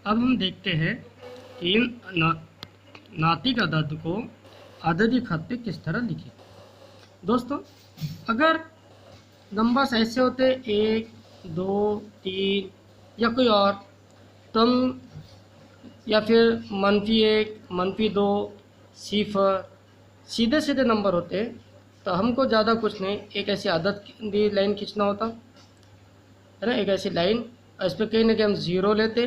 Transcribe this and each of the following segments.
अब हम देखते हैं कि इन नातिक अदद को अददी खत पे किस तरह लिखें। दोस्तों, अगर नंबर्स ऐसे होते 1, 2, 3 या कोई और, तो हम या फिर -1, -2, सिफर, सीधे सीधे नंबर होते तो हमको ज़्यादा कुछ नहीं, एक ऐसी आदत भी लाइन खींचना होता है ना, एक ऐसी लाइन, और इस पर कहीं ना कहीं हम ज़ीरो लेते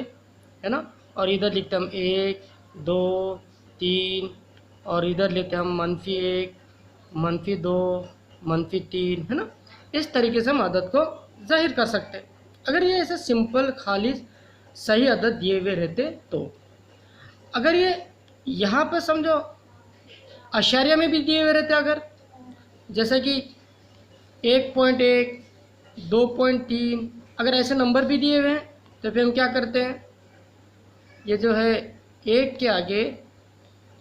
है ना, और इधर लिखते हम 1, 2, 3, और इधर लेते हम -1, -2, -3, है ना। इस तरीके से हम आदत को जाहिर कर सकते हैं अगर ये ऐसे सिंपल खाली सही आदत दिए हुए रहते तो। अगर ये यहाँ पर समझो अशारिया में भी दिए हुए रहते, अगर जैसे कि 1.1, 2.3, अगर ऐसे नंबर भी दिए हुए हैं तो फिर हम क्या करते हैं, ये जो है 1 के आगे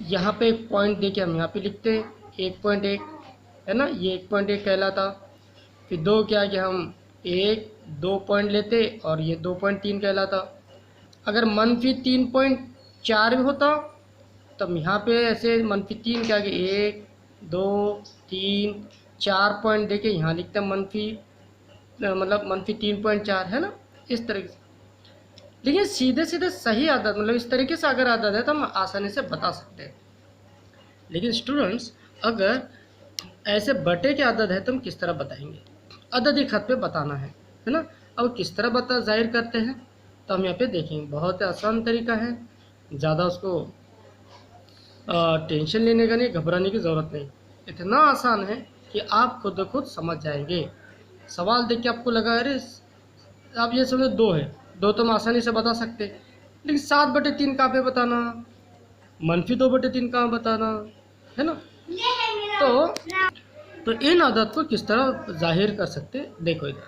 यहाँ पे एक पॉइंट देके हम यहाँ पे लिखते हैं 1.1, है ना, ये 1.1 कहलाता। फिर 2 के आगे हम 1, 2 पॉइंट लेते और ये 2.3 कहलाता। अगर -3.4 होता तब यहाँ पे ऐसे -3 के आगे 1, 2, 3, 4 पॉइंट देके यहाँ लिखते हैं मतलब -3.4, है ना, इस तरीके से। लेकिन सीधे सीधे सही आदत मतलब इस तरीके से अगर आदत है तो हम आसानी से बता सकते हैं। लेकिन स्टूडेंट्स, अगर ऐसे बटे की आदत है तो हम किस तरह बताएंगे, अददी खत पे बताना है ना। अब किस तरह बता जाहिर करते हैं तो हम यहाँ पे देखेंगे, बहुत आसान तरीका है, ज़्यादा उसको टेंशन लेने का नहीं, घबराने की ज़रूरत नहीं, इतना आसान है कि आप खुद समझ जाएंगे। सवाल देख के आपको लगा अरे आप ये समझो 2 है, 2 तो हम आसानी से बता सकते, लेकिन 7/3 कहाँ पे बताना, -2/3 कहाँ बताना, है ना। तो इन आदत को किस तरह जाहिर कर सकते, देखो इधर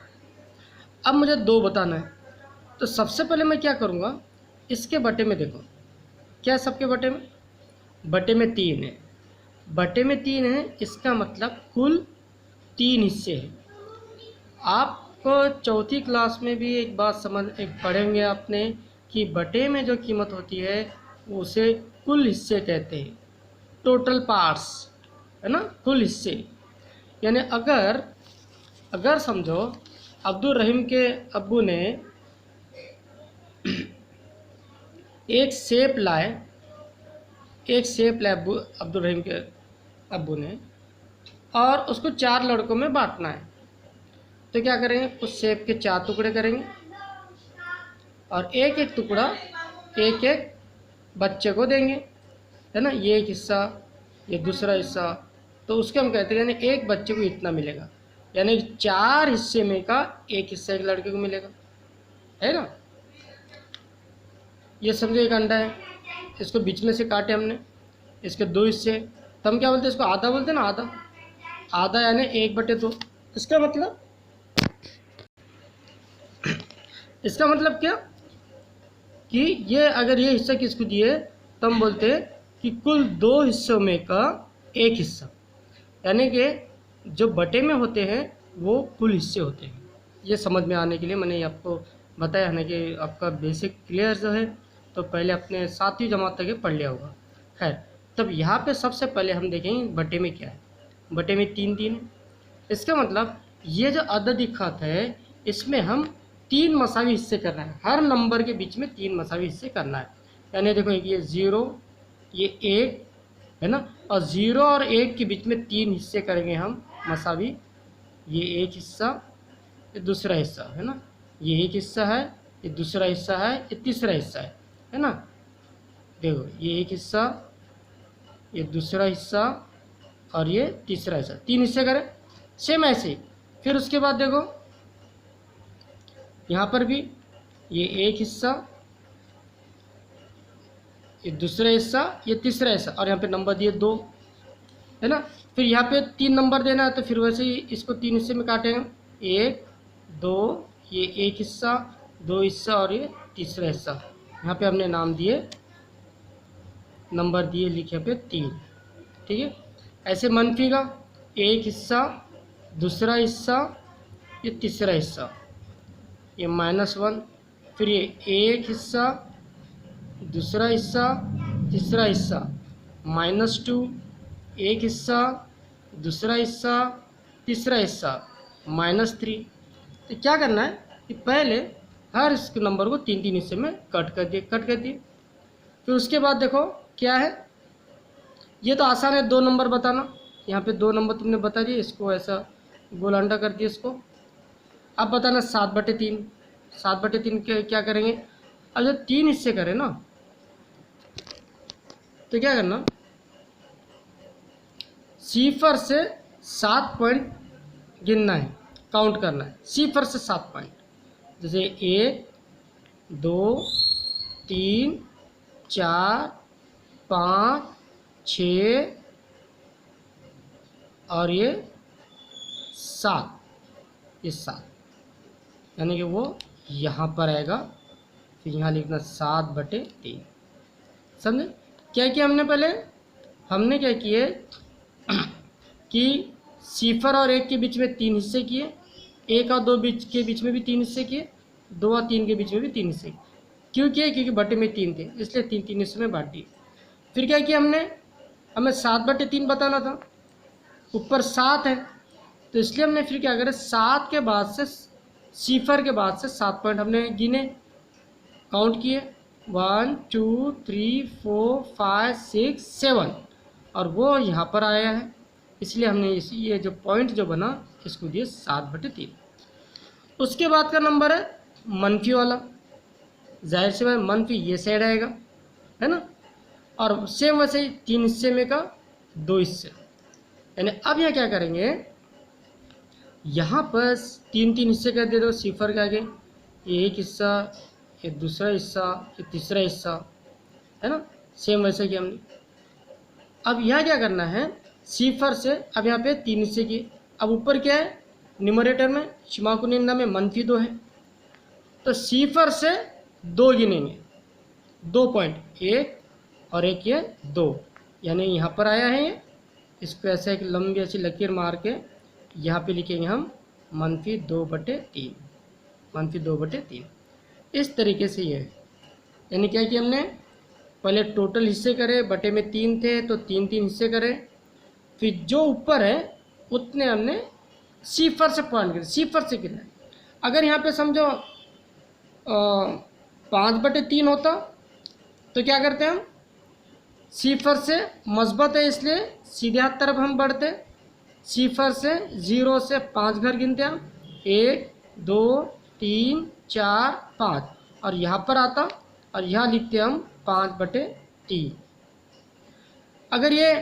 अब मुझे 2 बताना है, तो सबसे पहले मैं क्या करूँगा, इसके बटे में देखो क्या, सबके बटे में 3 है, बटे में 3 है, इसका मतलब कुल 3 हिस्से हैं। आपको चौथी क्लास में भी एक बात पढ़ेंगे आपने कि बटे में जो कीमत होती है उसे कुल हिस्से कहते हैं, टोटल पार्ट्स, है ना, कुल हिस्से। यानी अगर समझो अब्दुल रहीम के अब्बू ने एक सेब लाए अब्दुल रहीम के अब्बू ने, और उसको 4 लड़कों में बांटना है, तो क्या करेंगे, उस सेब के 4 टुकड़े करेंगे और एक एक टुकड़ा एक एक बच्चे को देंगे, है ना, ये एक हिस्सा, ये दूसरा हिस्सा, तो उसके हम कहते हैं यानी एक बच्चे को इतना मिलेगा, यानी 4 हिस्से में का एक हिस्सा एक लड़के को मिलेगा, है ना। ये समझो एक अंडा है, इसको बीच में से काटे हमने, इसके 2 हिस्से, तो हम क्या बोलते हैं, इसको आधा बोलते हैं ना, आधा यानी 1/2। इसका मतलब क्या कि ये अगर ये हिस्सा किसको दिए तो हम बोलते हैं कि कुल 2 हिस्सों में का एक हिस्सा, यानी कि जो बटे में होते हैं वो कुल हिस्से होते हैं। ये समझ में आने के लिए मैंने आपको बताया है ना कि आपका बेसिक क्लियर जो है तो पहले अपने 7वीं जमात तक पढ़ लिया होगा। खैर, तब यहाँ पे सबसे पहले हम देखेंगे बटे में क्या है। बटे में 3 है, इसका मतलब ये जो अददी खत है इसमें हम 3 मसावी हिस्से करना है, हर नंबर के बीच में 3 मसावी हिस्से करना है। यानी देखो ये 0, ये 1, है ना, और 0 और 1 के बीच में 3 हिस्से करेंगे हम मसावी। ये एक हिस्सा, ये दूसरा हिस्सा, है ना, ये एक हिस्सा है, ये दूसरा हिस्सा है, ये तीसरा हिस्सा है ना। देखो ये एक हिस्सा, ये दूसरा हिस्सा और ये तीसरा हिस्सा, 3 हिस्से करें सेम ऐसे ही। फिर उसके बाद देखो यहाँ पर भी ये एक हिस्सा, ये दूसरा हिस्सा, ये तीसरा हिस्सा, और यहाँ पे नंबर दिए 2, है ना। फिर यहाँ पे 3 नंबर देना है तो फिर वैसे ही इसको 3 हिस्से में काटेंगे, 1, 2, ये एक हिस्सा, 2 हिस्सा और ये तीसरा हिस्सा। यहाँ पे हमने नाम दिए, नंबर दिए, लिखे पे 3, ठीक है। ऐसे मनफी का एक हिस्सा, दूसरा हिस्सा, ये तीसरा हिस्सा, ये -1, फिर ये एक हिस्सा, दूसरा हिस्सा, तीसरा हिस्सा -2, एक हिस्सा, दूसरा हिस्सा, तीसरा हिस्सा -3। तो क्या करना है कि पहले हर इस नंबर को 3 3 हिस्से में कट कर दिए। फिर उसके बाद देखो क्या है, ये तो आसान है 2 नंबर बताना। यहाँ पे 2 नंबर तुमने बता दिए, इसको ऐसा गोल अंडा कर दिया इसको। अब बताना 7/3। 7/3 के क्या करेंगे, अब जब 3 हिस्से करें ना तो क्या करना, सिफर से 7 पॉइंट गिनना है, काउंट करना है सिफर से 7 पॉइंट। जैसे 1 2 3 4 5 6 और ये 7, ये 7, यानी कि वो यहाँ पर आएगा। फिर यहाँ लिखना 7/3। समझे क्या किया हमने, पहले हमने क्या किए कि सिफर और 1 के बीच में 3 हिस्से किए, 1 और 2 के बीच में भी 3 हिस्से किए, 2 और 3 के बीच में भी 3 हिस्से। क्यों किए, क्योंकि बटे में 3 थे इसलिए 3 3 हिस्से में बांट दिए। फिर क्या किया हमने, हमें 7/3 बताना था, ऊपर 7 है तो इसलिए हमने फिर क्या करें, 7 के बाद से सिफर के बाद से 7 पॉइंट हमने गिने, काउंट किए 1 2 3 4 5 6 7 और वो यहाँ पर आया है, इसलिए हमने ये जो पॉइंट जो बना इसको दिए 7/3। उसके बाद का नंबर है मनफी वाला, जाहिर सी बात मनफी ये साइड आएगा, है ना। और सेम वैसे ही 3 हिस्से में का 2 हिस्से, यानी अब यहाँ क्या करेंगे, यहाँ पर 3 3 हिस्से कर दे दो सिफर के आगे, ये एक हिस्सा, ये दूसरा हिस्सा, ये तीसरा हिस्सा, है ना। सेम वैसे कि हमने अब यहाँ क्या करना है, सिफर से अब यहाँ पे 3 हिस्से किए। अब ऊपर क्या है, न्यूमरेटर में शिमाकुनिंदा में -2 है, तो सिफर से 2 गिनेंगे, 2 पॉइंट, 1 और एक ये 2, यानी यहाँ पर आया है ये। इसको ऐसे एक लंबी ऐसी लकीर मार के यहाँ पे लिखेंगे हम -2/3, -2/3। इस तरीके से ये है, यानी क्या कि हमने पहले टोटल हिस्से करे, बटे में 3 थे तो 3 3 हिस्से करे, फिर जो ऊपर है उतने हमने सिफर से पॉइंट करे, सिफर से गिना। अगर यहाँ पे समझो 5/3 होता तो क्या करते हम, सिफर से मस्बत है इसलिए सीधे हाथ तरफ हम बढ़ते, सिफर से 0 से 5 घर गिनते हम, 1 2 3 4 5 और यहाँ पर आता और यहाँ लिखते हम 5/3। अगर ये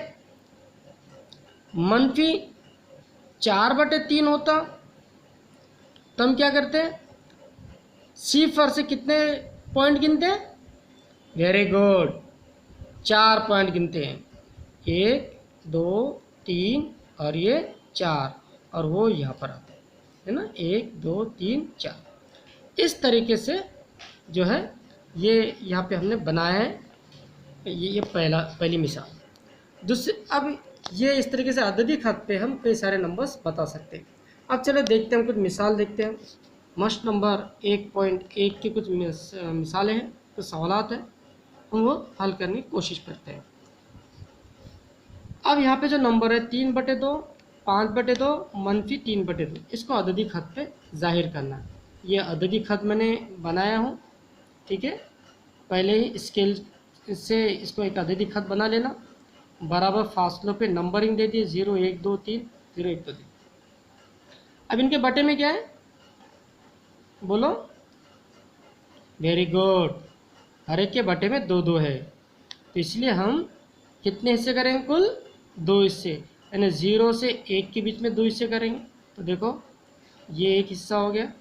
-4/3 होता तो हम क्या करते, सिफर से कितने पॉइंट गिनते हैं, वेरी गुड, 4 पॉइंट गिनते हैं, 1 2 3 और ये 4 और वो यहाँ पर आता है ना, 1 2 3 4। इस तरीके से जो है ये यहाँ पे हमने बनाया है, ये पहली मिसाल। दूसरी, अब ये इस तरीके से अददी खत पे हम कई सारे नंबर्स बता सकते हैं। अब चलो देखते हैं, कुछ मिसाल देखते हैं। मस्ट नंबर 1.1 की कुछ मिसालें हैं, कुछ सवालात हैं, हम वो हल करने की कोशिश करते हैं। अब यहाँ पे जो नंबर है 3/2, 5/2, -3/2, इसको अददी खत पे जाहिर करना है। ये अददी खत मैंने बनाया हूँ, ठीक है। पहले ही स्केल से इसको एक अददी खत बना लेना, बराबर फासलों पे नंबरिंग दे दिए, 0 1 2 3, 0 1 2 3। अब इनके बटे में क्या है बोलो, वेरी गुड, हर एक के बटे में 2 2 है, तो इसलिए हम कितने हिस्से करेंगे, कुल 2 हिस्से, यानी 0 से 1 के बीच में 2 हिस्से करेंगे। तो देखो ये एक हिस्सा हो गया,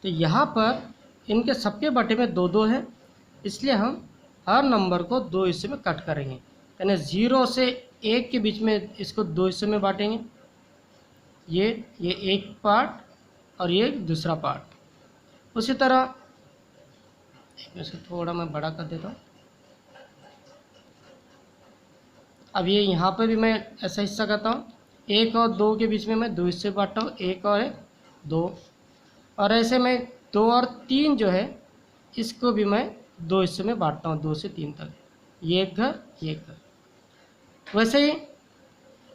तो यहाँ पर इनके सबके बटे में 2 2 है, इसलिए हम हर नंबर को 2 हिस्से में कट करेंगे, यानी 0 से 1 के बीच में इसको 2 हिस्से में बांटेंगे, ये एक पार्ट और ये दूसरा पार्ट। उसी तरह इसको थोड़ा मैं बड़ा कर देता हूँ। अब ये यहाँ पर भी मैं ऐसा हिस्सा करता हूँ, 1 और 2 के बीच में मैं 2 हिस्से बांटता हूँ, 1 और 1, 2, और ऐसे में 2 और 3 जो है इसको भी मैं 2 हिस्सों में बांटता हूँ, 2 से 3 तक, ये एक घर ये एक घर। वैसे ही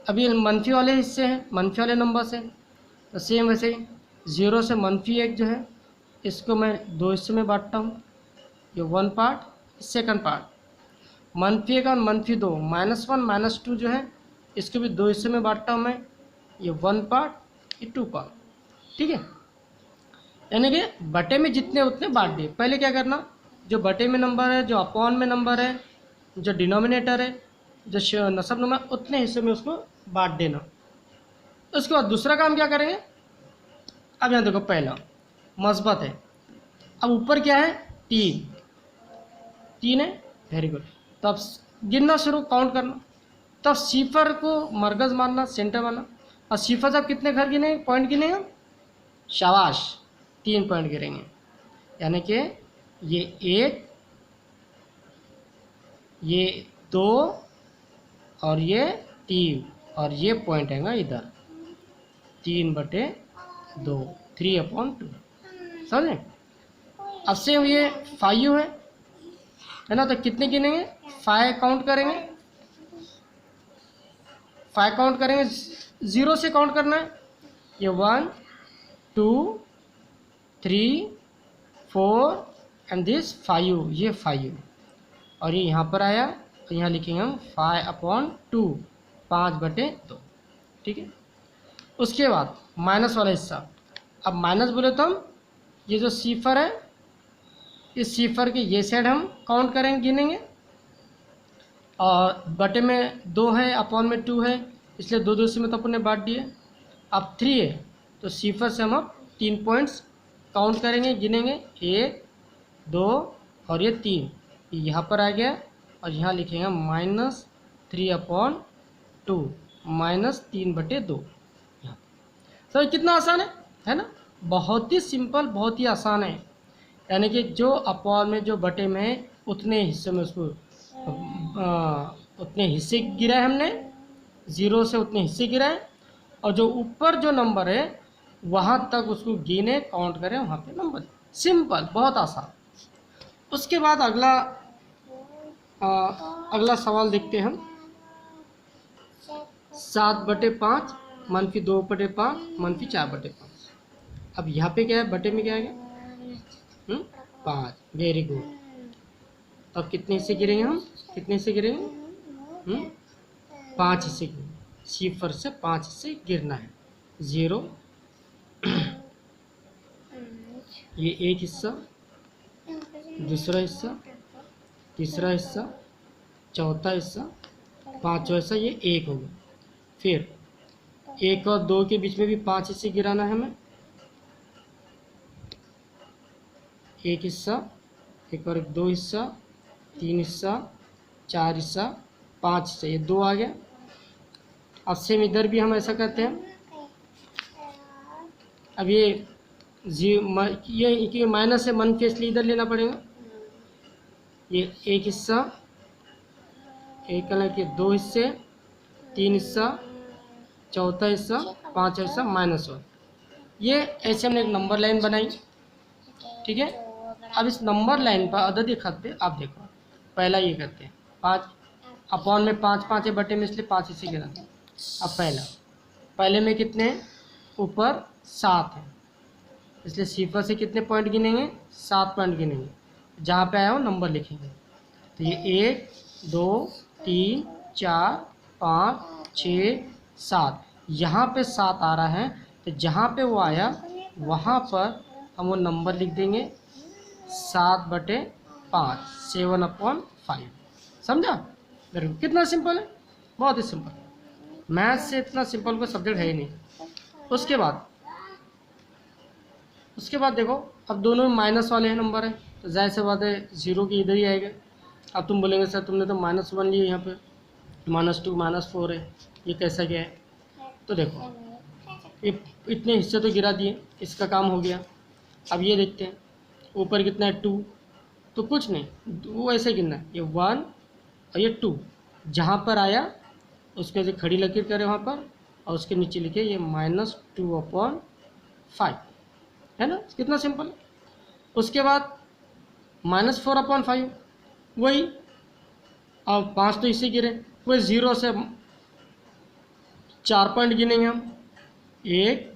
अभी मनफी वाले हिस्से हैं, मनफी वाले नंबर से, तो सेम वैसे ही 0 से -1 जो है इसको मैं 2 हिस्सों में बांटता हूँ, ये 1 पार्ट, सेकंड पार्ट -1 और -2, -1 -2 जो है इसको भी 2 हिस्सों में बांटता हूँ मैं, ये 1 पार्ट ये 2 पार्ट। ठीक है, यानी कि बटे में जितने उतने बांट दिए। पहले क्या करना, जो बटे में नंबर है, जो अपॉन में नंबर है, जो डिनोमिनेटर है, जो नसब नंबर, उतने हिस्से में उसको बांट देना। उसके बाद दूसरा काम क्या करेंगे, अब यहाँ देखो पहला मस्बत है, अब ऊपर क्या है 3 है, वेरी गुड। तब गिनना शुरू, काउंट करना, तब सिफर को मरकज मानना, सेंटर मानना, और सिफर से आप कितने घर गिनेंगे, पॉइंट गिनेंगे, शाबाश 3 पॉइंट गिरेंगे, यानी कि ये 1, ये 2 और ये 3, और ये पॉइंट हैगा इधर 3/2, 3/2, समझे। अब से ये 5 है ना, तो कितने गिनेंगे, 5 काउंट करेंगे, 5 काउंट करेंगे, 0 से काउंट करना है, ये 1 2 3 4 एंड दिस 5, ये 5, और ये यहाँ पर आया, तो यहाँ लिखेंगे हम 5/2, 5/2। ठीक है, उसके बाद माइनस वाला हिस्सा, अब माइनस बोले तो हम ये जो सिफर है, इस सिफर के ये साइड हम काउंट करेंगे, गिनेंगे, और बटे में 2 है, अपॉन में 2 है, इसलिए 2 2 में तो अपन ने बांट दिए। अब 3 है तो सिफर से हम अब 3 पॉइंट्स काउंट करेंगे, गिनेंगे, 1 2 और ये 3, यहाँ पर आ गया, और यहाँ लिखेंगे -3/2, -3/2। तो कितना आसान है ना, बहुत ही सिंपल, बहुत ही आसान है। यानी कि जो अपॉन में, जो बटे में, उतने हिस्से में उसको उतने हिस्से गिराए हमने, 0 से उतने हिस्से गिराए, और जो ऊपर जो नंबर है वहाँ तक उसको गिने, काउंट करें, वहाँ पे नंबर। सिंपल, बहुत आसान। उसके बाद अगला सवाल देखते हैं हम, 7/5 -2/5 -4/5। अब यहाँ पे क्या है, बटे में क्या आ गया, 5, वेरी गुड। तब कितने हिस्से गिरेंगे हम, कितने हिस्से गिरेंगे, 5 हिस्से गिरेंगे, सिफर से 5 हिस्से गिरना है, 0 ये एक हिस्सा, दूसरा हिस्सा, तीसरा हिस्सा, चौथा हिस्सा, पांचवा हिस्सा, ये 1 हो गया। फिर 1 और 2 के बीच में भी 5 हिस्से गिराना है हमें, 1 हिस्सा, 1 और 2 हिस्सा, 3 हिस्सा, 4 हिस्सा, 5 हिस्सा, ये 2 आ गया। अब सेम इधर भी हम ऐसा करते हैं। अब ये माइनस है, मन के, इसलिए इधर लेना पड़ेगा। ये 1 हिस्सा, 1 अलग के 2 हिस्से, 3 हिस्सा, चौथा हिस्सा, 5 हिस्सा, -1। ये ऐसे हमने एक नंबर लाइन बनाई। ठीक है, अब इस नंबर लाइन पर अददी खत पे आप देखो, पहला ये करते हैं 5 अपॉन में 5 है, बटे में, इसलिए 5 हिस्से गिराते हैं। अब पहले में कितने, ऊपर 7 है, इसलिए सिफर से कितने पॉइंट गिनेंगे, 7 पॉइंट गिनेंगे, जहाँ पे आया हो नंबर लिखेंगे। तो ये 1 2 3 4 5 6 7, यहाँ पे 7 आ रहा है, तो जहाँ पे वो आया वहाँ पर हम वो नंबर लिख देंगे, 7/5, 7/5। समझा, कितना सिंपल है, बहुत ही सिंपल। मैथ से इतना सिंपल कोई सब्जेक्ट है ही नहीं। उसके बाद देखो, अब दोनों में माइनस वाले हैं नंबर है, तो जाहिर सी बात है 0 की इधर ही आएगा। अब तुम बोलेंगे सर तुमने तो -1 लिए, यहाँ पे -2 -4 है, ये कैसा क्या है। तो देखो ये इतने हिस्से तो गिरा दिए, इसका काम हो गया। अब ये देखते हैं ऊपर कितना है, 2, तो कुछ नहीं, वो ऐसे गिनना है, ये 1 और ये 2, जहाँ पर आया उसके जो खड़ी लकीर करें वहाँ पर, और उसके नीचे लिखे ये -2/5 5, है ना, कितना सिंपल है। उसके बाद -4/5 वही, अब 5 तो इससे गिरे, वही 0 से 4 पॉइंट गिनेंगे हम, 1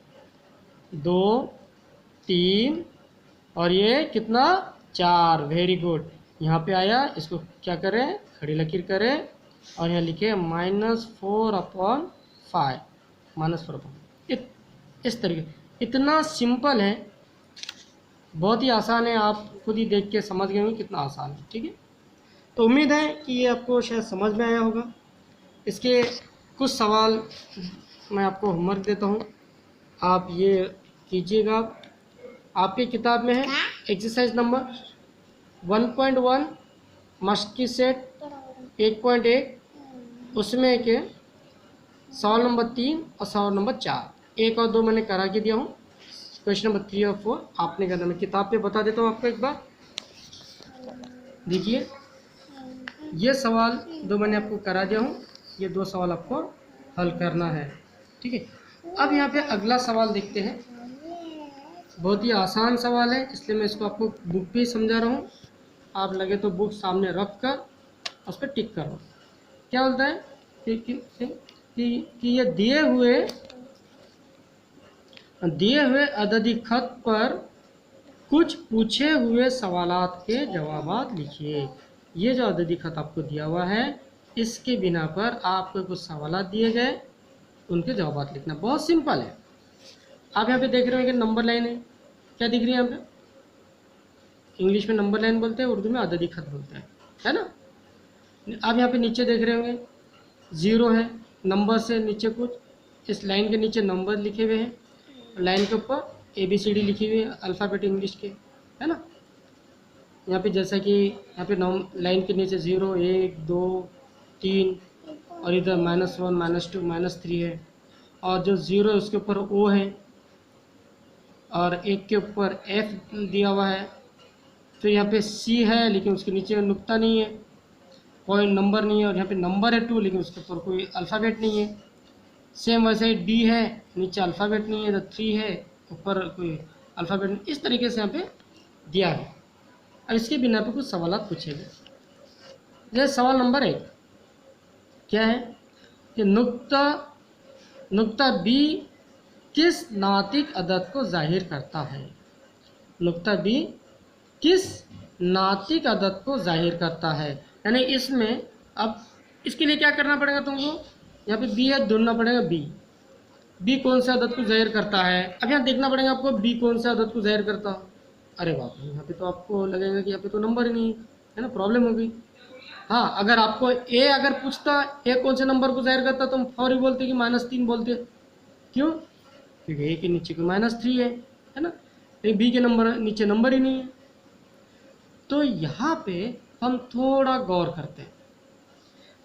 2 3 और ये कितना 4, वेरी गुड। यहाँ पे आया, इसको क्या करें, खड़ी लकीर करें और यहाँ लिखे -4/5, -4/5। इस तरीके, इतना सिंपल है, बहुत ही आसान है, आप खुद ही देख के समझ गए होंगे कितना आसान है। ठीक है, तो उम्मीद है कि ये आपको शायद समझ में आया होगा। इसके कुछ सवाल मैं आपको होमवर्क देता हूँ, आप ये कीजिएगा। आपकी किताब में है एक्सरसाइज नंबर 1.1 मस्क की सेट 1.1, उसमें के सवाल नंबर 3 और सवाल नंबर 4, 1 और 2 मैंने करा के दिया हूँ। क्वेश्चन नंबर 3 और 4 आपने करना। मैं किताब पे बता देता हूँ आपको एक बार, देखिए ये सवाल 2 मैंने आपको करा दिया हूँ, ये 2 सवाल आपको हल करना है। ठीक है, अब यहाँ पे अगला सवाल देखते हैं। बहुत ही आसान सवाल है, इसलिए मैं इसको आपको बुक पे ही समझा रहा हूँ। आप लगे तो बुक सामने रख कर उस पर टिक करो। क्या बोलता है कि ये दिए हुए अददी खत पर कुछ पूछे हुए सवालात के जवाबात लिखिए। ये जो अददी खत आपको दिया हुआ है, इसके बिना पर आपको कुछ सवालात दिए गए, उनके जवाबात लिखना। बहुत सिंपल है। आप यहाँ पे देख रहे हो कि नंबर लाइन है, क्या दिख रही है यहाँ पे, इंग्लिश में नंबर लाइन बोलते हैं, उर्दू में अददी खत बोलते हैं, है ना। आप यहाँ पे नीचे देख रहे होंगे 0 है, नंबर से नीचे कुछ, इस लाइन के नीचे नंबर लिखे हुए हैं, लाइन के ऊपर ABCD लिखी हुई है अल्फ़ाबेट इंग्लिश के, है ना। यहाँ पे जैसा कि यहाँ पे लाइन के नीचे 0 1 2 3 और इधर -1 -2 -3 है, और जो 0 है उसके ऊपर O है और 1 के ऊपर F दिया हुआ है। फिर यहाँ पे C है लेकिन उसके नीचे नुक्ता नहीं है, कोई नंबर नहीं है, और यहाँ पे नंबर है 2 लेकिन उसके ऊपर कोई अल्फ़ाबेट नहीं है। सेम वैसे ही D है, नीचे अल्फ़ाबेट नहीं है, तो 3 है, ऊपर कोई अल्फ़ाबेट नहीं। इस तरीके से यहाँ पे दिया है। अब इसके बिना पे कुछ सवाल पूछे गए। जैसे सवाल नंबर 1 क्या है कि नुक्ता B किस नातिक अदद को जाहिर करता है। नुक्ता B किस नातिक अदद को जाहिर करता है, यानी इसमें अब इसके लिए क्या करना पड़ेगा तुमको, यहाँ पे B है, ढूंढना पड़ेगा B कौन से अदद को जाहिर करता है। अब यहाँ देखना पड़ेगा आपको B कौन से अदद को जाहिर करता है। अरे बाप रे, यहाँ पे तो आपको लगेगा कि यहाँ पे तो नंबर ही नहीं है ना, प्रॉब्लम हो गई। हाँ, अगर आपको A अगर पूछता A कौन से नंबर को जाहिर करता, तो हम फौरी बोलते कि -3 बोलते। क्यों, क्योंकि A के नीचे को -3 है ना, B के नंबर नीचे नंबर ही नहीं है। तो यहाँ पे हम थोड़ा गौर करते हैं,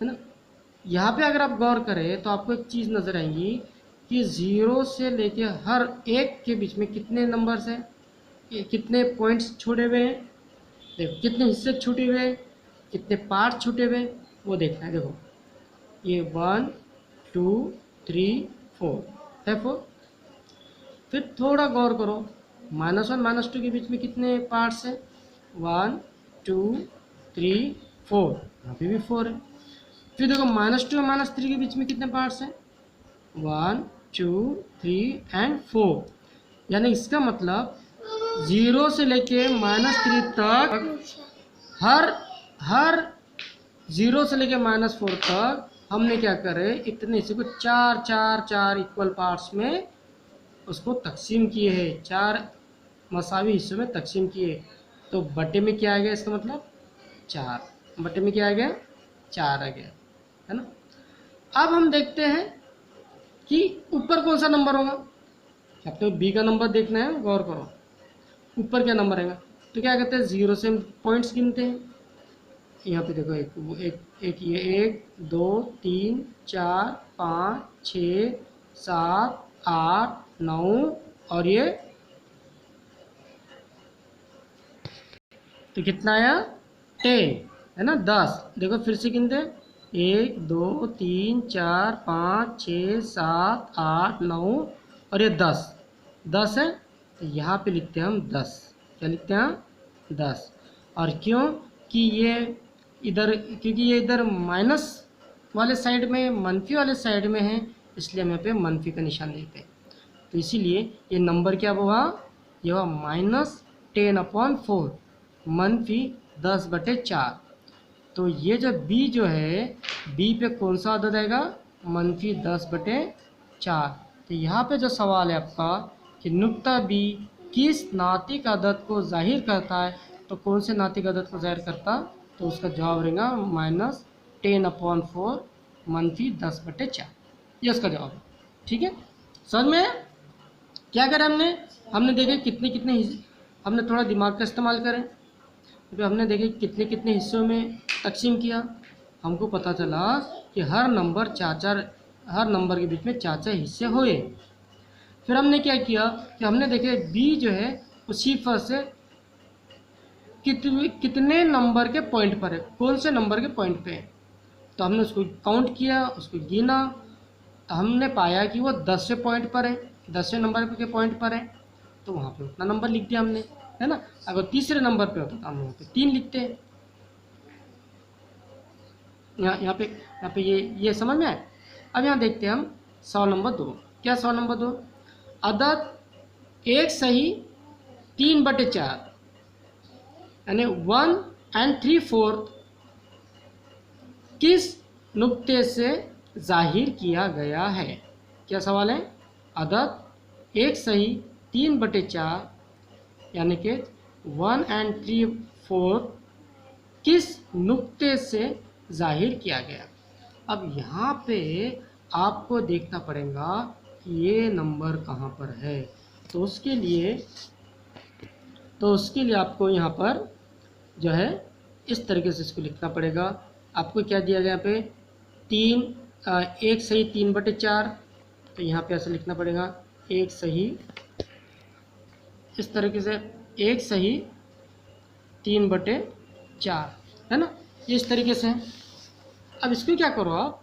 है ना। यहाँ पे अगर आप गौर करें तो आपको एक चीज़ नज़र आएगी कि 0 से लेके हर एक के बीच में कितने नंबर्स हैं, कितने पॉइंट्स छूटे हुए हैं, देखो कितने हिस्से छूटे हुए हैं, कितने पार्ट छूटे हुए हैं, वो देखना है। देखो ये 1 2 3 4 है, 4। फिर थोड़ा गौर करो, -1 -2 के बीच में कितने पार्ट्स हैं, 1 2 3 4, यहाँ पे भी 4 है। फिर देखो -2 और -3 के बीच में कितने पार्ट्स हैं, 1 2 3 एंड 4। यानी इसका मतलब 0 से लेके -3 तक हर 0 से लेके -4 तक हमने क्या करे, इतने हिस्से को 4 4 4 इक्वल पार्ट्स में उसको तकसीम किए हैं, 4 मसावी हिस्सों में तकसीम किए। तो बटे में क्या आ गया, इसका मतलब 4, बटे में क्या आ गया, 4 आ गया, है ना। अब हम देखते हैं कि ऊपर कौन सा नंबर होगा। अब तो B का नंबर देखना है, गौर करो ऊपर क्या नंबर आएगा। तो क्या कहते हैं, 0 से हम पॉइंट्स गिनते हैं। यहाँ पे देखो एक ये 1 2 3 4 5 6 7 8 9 और ये तो कितना आया, 10 है ना, 10। देखो फिर से गिनते हैं, 1 2 3 4 5 6 7 8 9 और ये 10 है, तो यहाँ पे लिखते हैं हम 10। क्या लिखते हैं 10। और क्यों कि ये इधर, क्योंकि ये इधर माइनस वाले साइड में, मनफी वाले साइड में है, इसलिए हम यहाँ पे मनफी का निशान देते हैं। तो इसीलिए ये नंबर क्या हुआ, ये हुआ -10/4, मनफी 10/4। तो ये जो b जो है, b पे कौन सा अदद आएगा, मनफी 10/4। तो यहाँ पे जो सवाल है आपका कि नुक्ता b किस नातिक अदद को जाहिर करता है, तो कौन से नातिक अदद को जाहिर करता, तो उसका जवाब रहेगा -10/4 मनफी 10/4। ये उसका जवाब है। ठीक है, समझ में? क्या करें हमने देखे कितने कितने, हमने थोड़ा दिमाग का इस्तेमाल करें, तो हमने देखे कितने कितने हिस्सों में तकसीम किया। हमको पता चला कि हर नंबर के बीच में 4 हिस्से हुए। फिर हमने क्या किया कि हमने देखे बी जो है उसी पर से कितने नंबर के पॉइंट पर है, कौन से नंबर के पॉइंट पे है। तो हमने उसको काउंट किया, उसको गिना, तो हमने पाया कि वो 10वें पॉइंट पर है, 10वें नंबर के पॉइंट पर है, तो वहाँ पे उतना नंबर लिख दिया हमने, है ना। अगर तीसरे नंबर पे होता तो हम वहाँ पे 3 लिखते हैं। यहाँ पे ये समझ में आए। अब यहाँ देखते हैं हम सवाल नंबर 2। क्या सवाल नंबर 2, अदद 1 सही 3/4 यानी 1 3/4 किस नुक्ते से जाहिर किया गया है। क्या सवाल है, अदद 1 सही 3/4 यानी कि 1 3/4 किस नुक्ते से जाहिर किया गया। अब यहाँ पे आपको देखना पड़ेगा कि ये नंबर कहाँ पर है। तो उसके लिए आपको यहाँ पर जो है इस तरीके से इसको लिखना पड़ेगा। आपको क्या दिया गया पे 1 सही 3/4, तो यहाँ पे ऐसे लिखना पड़ेगा 1 सही, इस तरीके से 1 सही 3/4, है ना, इस तरीके से। अब इसको क्या करो आप,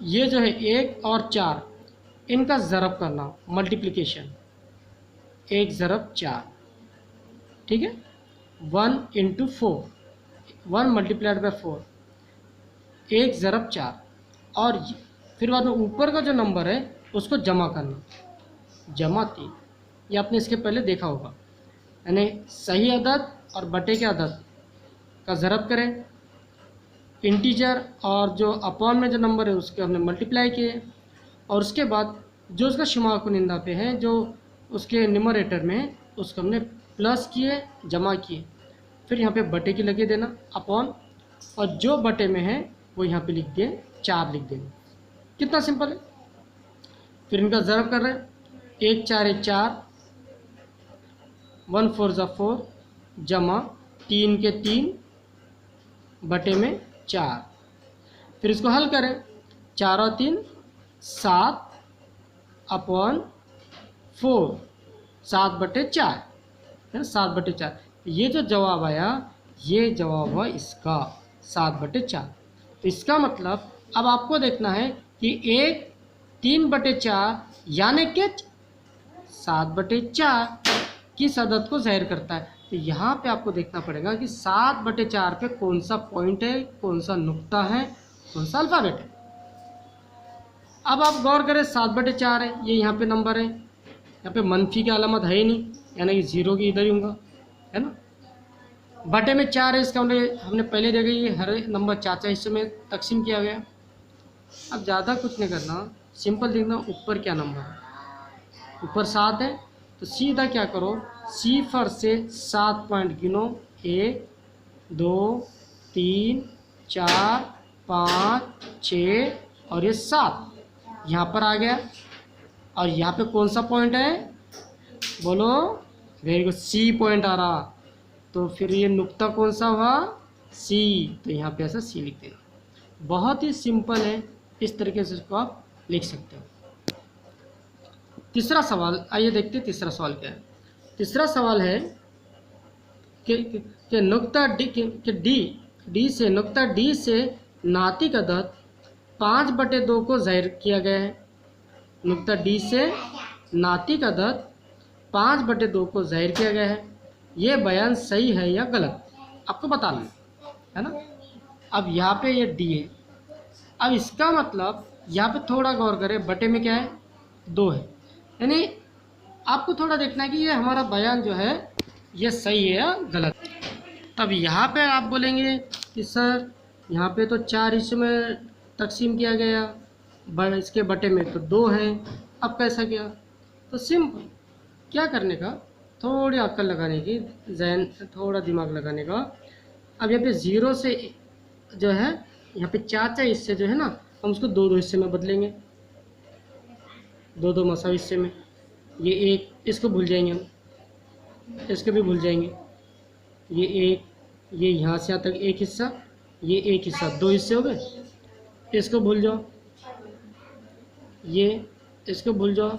ये जो है 1 और 4 इनका ज़रब करना, मल्टीप्लिकेशन, 1 ज़रब 4, ठीक है, 1 × 4, 1 × 4, 1 ज़रब 4, और फिर बाद में ऊपर का जो नंबर है उसको जमा करना, जमा 3। ये आपने इसके पहले देखा होगा, यानी सही अदद और बटे के अदद का ज़रब करें, इंटीजर और जो अपॉन में जो नंबर है उसके हमने मल्टीप्लाई किए, और उसके बाद जो उसका शुमार कुनिंदा पे है, जो उसके न्यूमरेटर में है, उसको हमने प्लस किए, जमा किए, फिर यहाँ पे बटे की लगे देना अपॉन, और जो बटे में है वो यहाँ पे लिख दिए 4 लिख देंगे। कितना सिंपल है। फिर इनका ज़रब कर रहे हैं, 1 4 4, 1 4 4, जमा 3 के 3 बटे में 4। फिर इसको हल करें, 4 और 3 7 अपॉन 4, 7/4 है, 7/4। ये जो जवाब आया, ये जवाब हुआ इसका 7/4। तो इसका मतलब अब आपको देखना है कि 1 3/4 यानी कि 7/4 किस अदद को ज़ाहिर करता है। तो यहाँ पे आपको देखना पड़ेगा कि 7/4 पे कौन सा पॉइंट है, कौन सा नुक्ता है, कौन सा अल्फ़ाबेट है। अब आप गौर करें, 7/4 है, ये यहाँ पे नंबर है, यहाँ पे मनफी की अलामत है ही नहीं, यानी कि 0 की इधर ही होगा, है ना। बटे में 4 है, इसका हमने पहले देखा, ये हर नंबर 4 हिस्से में तकसीम किया गया। अब ज़्यादा कुछ नहीं करना, सिंपल देखना ऊपर क्या नंबर है, ऊपर 7 है, तो सीधा क्या करो, सिफर से 7 पॉइंट गिनो, 1 2 3 4 5 6 और ये 7 यहाँ पर आ गया। और यहाँ पे कौन सा पॉइंट है, बोलो, वेरी गुड, सी पॉइंट आ रहा। तो फिर ये नुक्ता कौन सा हुआ, सी, तो यहाँ पे ऐसा सी लिख देना। बहुत ही सिंपल है, इस तरीके से इसको आप लिख सकते हो। तीसरा सवाल, आइए देखते हैं तीसरा सवाल क्या है। तीसरा सवाल है कि नुक्ता डी से, नुक्ता डी से नातिक अदद 5/2 को ज़ाहिर किया गया है। नुक्ता डी से नातिक अदद 5/2 को ज़ाहिर किया गया है, ये बयान सही है या गलत, आपको बताना है ना। अब यहाँ पे ये डी है, अब इसका मतलब यहाँ पे थोड़ा गौर करें, बटे में क्या है 2 है, यानी आपको थोड़ा देखना है कि ये हमारा बयान जो है ये सही है या गलत। तब यहाँ पे आप बोलेंगे कि सर यहाँ पे तो 4 हिस्सों में तकसीम किया गया, इसके बटे में तो 2 है, अब कैसा किया। तो सिंपल क्या करने का, थोड़ी अक्ल लगाने की, जहन थोड़ा दिमाग लगाने का। अब यहाँ पे 0 से जो है यहाँ पे 4 हिस्से जो है ना, हम उसको 2 हिस्से में बदलेंगे, 2 मसावी हिस्से में। ये एक, इसको भूल जाएंगे हम, इसको भी भूल जाएंगे। ये एक, ये यहाँ से यहाँ तक एक हिस्सा, ये एक हिस्सा, 2 हिस्से हो गए, इसको भूल जाओ। ये इसको भूल जाओ,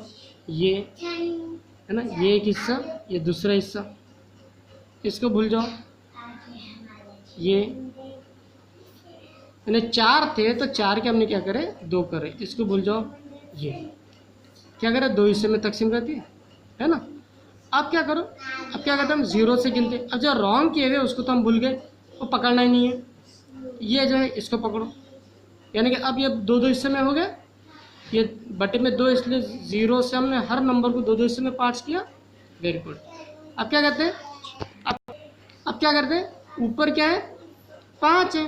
ये है ना, ये एक हिस्सा, ये दूसरा हिस्सा, इसको भूल जाओ। ये यानी 4 थे तो 4 के हमने क्या करे 2 करे, इसको भूल जाओ। ये क्या करे 2 हिस्से में तकसीम कर दिए, है ना। अब क्या करो, अब क्या करते हैं हम 0 से गिनते। अब जो रॉन्ग किए हुए उसको तो हम भूल गए, वो पकड़ना ही नहीं है। ये जो है इसको पकड़ो, यानी कि अब ये 2 हिस्से में हो गया, ये बटे में 2, इसलिए 0 से हमने हर नंबर को 2 हिस्से में पार्ट किया। Very good. अब क्या करते हैं, अब क्या करते हैं, ऊपर क्या है 5 है,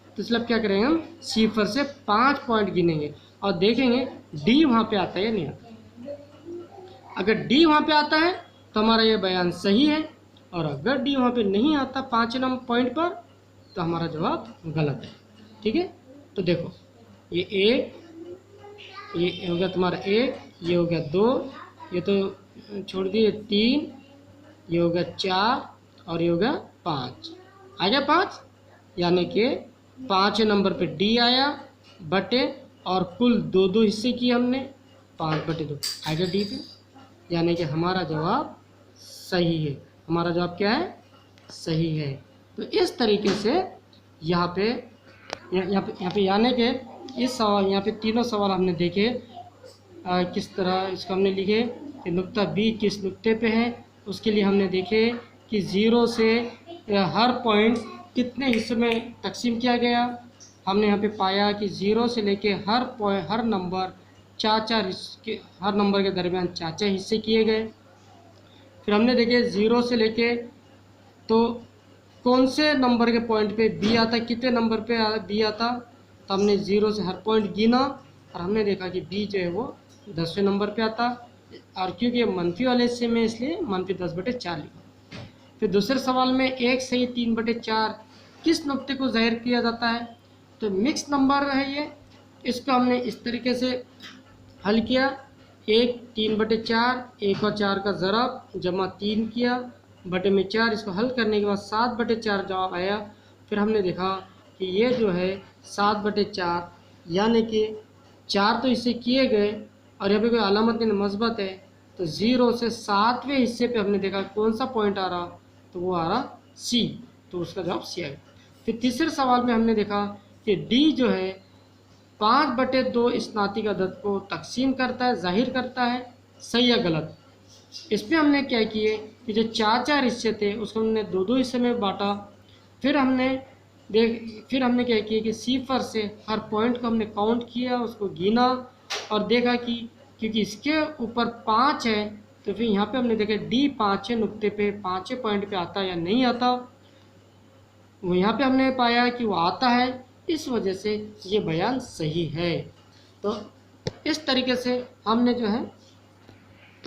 तो इसलिए अब क्या करेंगे हम सिफर से 5 पॉइंट गिनेंगे और देखेंगे डी वहाँ पे आता है या नहीं आता। अगर डी वहाँ पे आता है तो हमारा ये बयान सही है, और अगर डी वहाँ पे नहीं आता 5 नंबर पॉइंट पर, तो हमारा जवाब गलत है। ठीक है, तो देखो ये 1, ये हो गया तुम्हारा 1, ये हो गया 2, ये तो छोड़ दिए 3, ये हो गया 4, और ये हो गया 5। आ गया 5, यानी कि 5 नंबर पे डी आया बटे, और कुल 2 हिस्से किए हमने, 5/2 आ गया डी पे, यानी कि हमारा जवाब सही है। हमारा जवाब क्या है, सही है। तो इस तरीके से यहाँ पे यानी कि इस सवाल, यहाँ पे तीनों सवाल हमने देखे, किस तरह इसको हमने लिखे कि नुक्ता बी किस नुक्ते पे है, उसके लिए हमने देखे कि 0 से हर पॉइंट कितने हिस्सों में तकसीम किया गया। हमने यहाँ पे पाया कि 0 से लेके हर नंबर 4 हिस्से, हर नंबर के दरमियान 4 हिस्से किए गए। फिर हमने देखे 0 से लेके तो कौन से नंबर के पॉइंट पे बी आता, कितने नंबर पे बी आता, तो हमने 0 से हर पॉइंट गिना और हमने देखा कि बी जो है वो 10वें नंबर पे आता, और क्योंकि ये मनफी वाले हिस्से में इसलिए -10/4 लिखा। फिर दूसरे सवाल में 1 से ही 3/4 किस नुक्ते को ज़ाहिर किया जाता है, तो मिक्स नंबर है ये, इसको हमने इस तरीके से हल किया। 1 3/4, 1 और 4 का ज़रब जमा 3 किया बटे में 4, इसको हल करने के बाद 7/4 जवाब आया। फिर हमने देखा कि ये जो है 7/4, यानी कि 4 तो इससे किए गए और यहाँ पे कोई अलामत मस्बत है, तो 0 से 7वें हिस्से पे हमने देखा कौन सा पॉइंट आ रहा, तो वो आ रहा सी, तो उसका जवाब सी आ गया। फिर तीसरे सवाल में हमने देखा कि डी जो है 5/2 इस नातिक अदद को तकसीम करता है, जाहिर करता है, सही या गलत। इसमें हमने क्या किए कि जो 4 हिस्से थे उसको हमने 2 हिस्से में बांटा। फिर हमने क्या किया कि सिफर से हर पॉइंट को हमने काउंट किया, उसको गिना और देखा कि क्योंकि इसके ऊपर 5 है, तो फिर यहाँ पे हमने देखा डी 5वें नुक्ते पे 5वें पॉइंट पे आता या नहीं आता। वो यहाँ पे हमने पाया कि वो आता है, इस वजह से ये बयान सही है। तो इस तरीके से हमने जो है